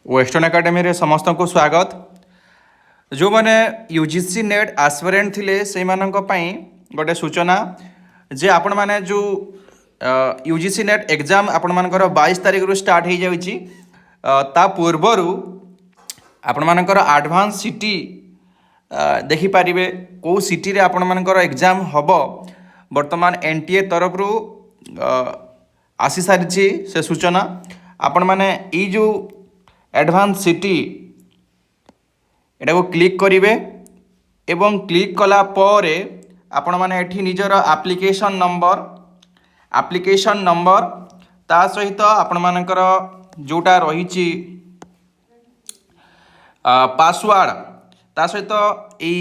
Western academy रे समस्त को स्वागत। जो मैंने यूजीसी नेट आस्पिरेंट थिले से गोटे सूचना जे आपण माने जो यूजीसी नेट एग्जाम आपण मानकर 22 तारिख रु स्टार्ट हो जाउची। ता पूर्वरु आपण मानकर एडवांस सिटी देखि पारिबे को सिटी रे आपण मानकर एग्जाम हबो। वर्तमान एनटीए तरफ रु आसी सारिछि से सूचना। आपण माने ई जो एडवांस सिटी एटा को क्लिक करिवे एवं क्लिक कला परे आपण माने एठी निजर एप्लिकेशन नंबर ता सहित आपण मानकर जोटा रहिछि पासवर्ड ता सहित ई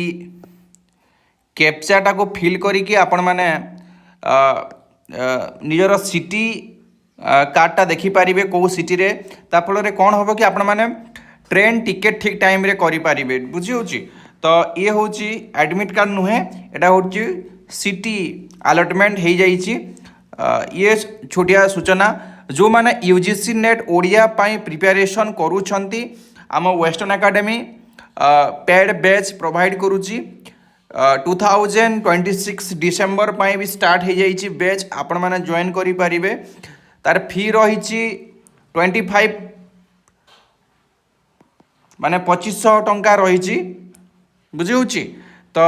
कैप्चा को फिल करिकि आपण माने निजर सिटी कार्डटा देखि पारिबे को सिटी रे। ता फल रे कोन होबो कि आपण माने ट्रेन टिकेट ठीक टाइम रे करि पारिबे। बुझी होची तो ये होची एडमिट कार्ड नुहे, एटा होची सिटी अलॉटमेंट हो जाइछि। ये छोटिया सूचना जो माने यूजीसी नेट ओडिया पाई प्रिपरेशन करूछंती आम western academy paid batch provide करूची। 2026 डिसेंबर पाई भी स्टार्ट हो जाइछि बैच, आपण माने जॉइन करि पारिबे। तार फी रही 25 माने 2500 टंका रही। बुझी तो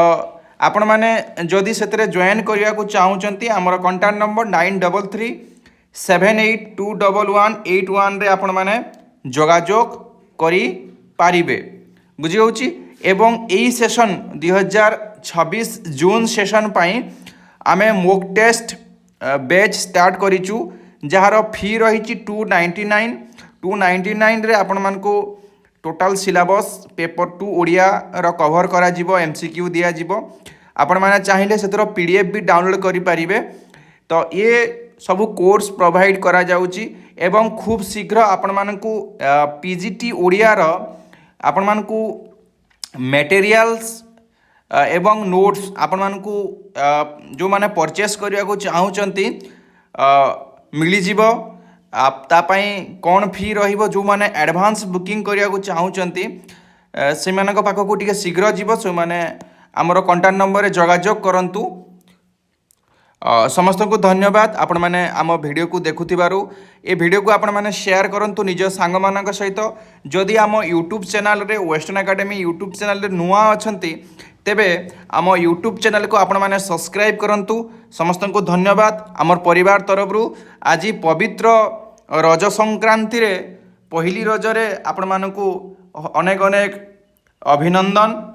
आपण माने जदि से जॉइन करिया को चाहूचंती आमर कांटेक्ट नंबर 9337821181 रे आपण माने जोगाजोग करि पारिबे। बुझी एवं एई सेशन 2026 जून सेशन पाई आमे मॉक टेस्ट बैच स्टार्ट करिचु जार फी रही 299 रे आपण मानको टोटाल सिलेबस पेपर 2 ओडिया रो कवर करा जिवो, एमसीक्यू दिया जिवो। आपण माने चाहिए से पीडीएफ भी डाउनलोड करि पारिबे। तो ये सब कोर्स प्रोवाइड करा जाउची एवं खूब शीघ्र आपण मानको पीजीटी ओडिया रो आपण मानको मटेरियल्स एवं नोट्स आपण मानको जो माने परचेस करिया को चाहूचंती मिली जिवो। आप तापाई कौन फी रहिबो जो माने एडवांस बुकिंग करिया को चाहूचंती से मानक पाखको टिके शीघ्र जिवो। से माने हमरो कांटेक्ट नंबर रे जोगाजोग करंतु। समस्त को धन्यवाद आपण माने आम वीडियो को देखुथिबारु। ए वीडियो को आपण माने शेयर करंतु निज सांग मानक सहित। जदि आम यूट्यूब चैनल रे वेस्टर्न एकेडमी यूट्यूब चैनल रे नुआ अछंती तेबे आम यूट्यूब चैनल को आपण माने सब्सक्राइब करंतु। समस्त को धन्यवाद। आमर परिवार तरफ रु आज पवित्र रज संक्रांति रे पहली रज रे आपण मानकु अनेक अनेक अभिनंदन।